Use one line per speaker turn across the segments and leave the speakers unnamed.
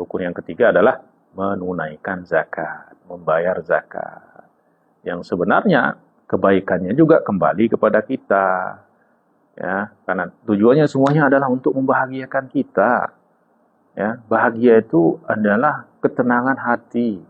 Rukun yang ketiga adalah menunaikan zakat, membayar zakat. Yang sebenarnya kebaikannya juga kembali kepada kita. Ya, karena tujuannya semuanya adalah untuk membahagiakan kita. Ya, bahagia itu adalah ketenangan hati.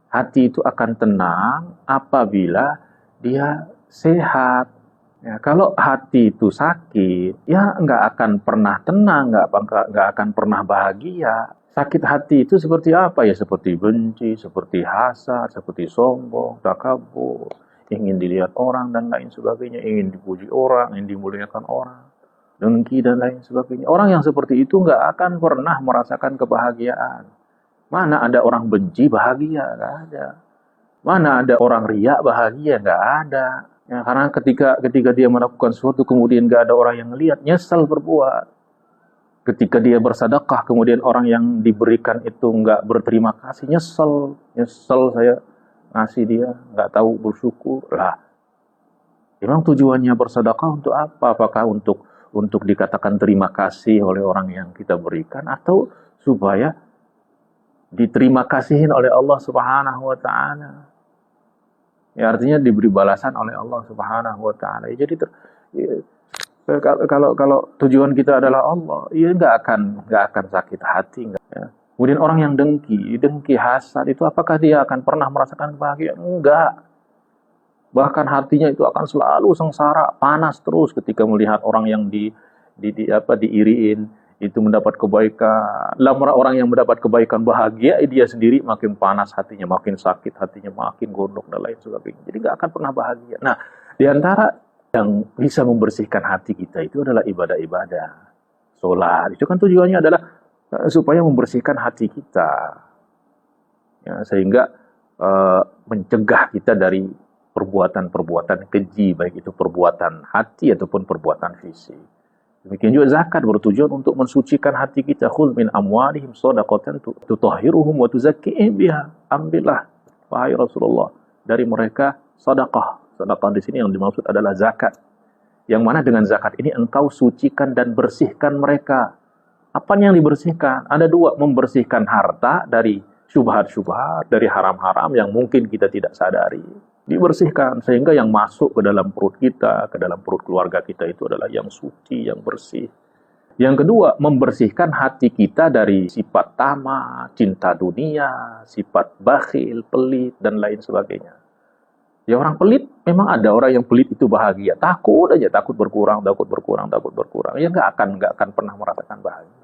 Hati itu akan tenang apabila dia sehat. Ya, kalau hati itu sakit, ya nggak akan pernah tenang, nggak akan pernah bahagia. Sakit hati itu seperti apa ya? Seperti benci, seperti hasad, seperti sombong, takabur, ingin dilihat orang dan lain sebagainya, ingin dipuji orang, ingin dimuliakan orang, dengki dan lain sebagainya. Orang yang seperti itu nggak akan pernah merasakan kebahagiaan. Mana ada orang benci bahagia? Nggak ada. Mana ada orang riak bahagia? Nggak ada. Ya, karena ketika dia melakukan sesuatu kemudian nggak ada orang yang melihat, nyesal berbuat. Ketika dia bersedekah kemudian orang yang diberikan itu nggak berterima kasih, nyesel saya ngasih dia, nggak tahu bersyukur lah. Memang tujuannya bersedekah untuk apa? Apakah untuk dikatakan terima kasih oleh orang yang kita berikan, atau supaya diterima kasihin oleh Allah Subhanahu wa taala? Ya, artinya diberi balasan oleh Allah Subhanahu wa taala. Jadi kalau tujuan kita adalah Allah, ya nggak akan sakit hati, enggak, ya. Kemudian orang yang dengki hasad itu, apakah dia akan pernah merasakan bahagia? Enggak. Bahkan hatinya itu akan selalu sengsara, panas terus ketika melihat orang yang diiriin itu mendapat kebaikan. Lalu orang yang mendapat kebaikan bahagia, dia sendiri makin panas hatinya, makin sakit hatinya, makin gondok dan lain sebagainya. Jadi nggak akan pernah bahagia. Nah, di antara yang bisa membersihkan hati kita itu adalah ibadah-ibadah. Sholat, itu kan tujuannya adalah supaya membersihkan hati kita. Ya, sehingga mencegah kita dari perbuatan-perbuatan keji, baik itu perbuatan hati ataupun perbuatan fisik. Demikian juga zakat bertujuan untuk mensucikan hati kita. Khudz min amwalihim shadaqatan tutahhiruhum wa tuzakkihim biha. Ambillah, wahai Rasulullah, dari mereka sedekah. Sedekah di sini yang dimaksud adalah zakat. Yang mana dengan zakat ini engkau sucikan dan bersihkan mereka. Apa yang dibersihkan? Ada dua, membersihkan harta dari syubhat-syubhat, dari haram-haram yang mungkin kita tidak sadari. Dibersihkan sehingga yang masuk ke dalam perut kita, ke dalam perut keluarga kita itu adalah yang suci, yang bersih. Yang kedua, membersihkan hati kita dari sifat tamak, cinta dunia, sifat bakhil, pelit, dan lain sebagainya. Ya, orang pelit, memang ada orang yang pelit itu bahagia. Takut aja, takut berkurang. Ya nggak akan pernah merasakan bahagia.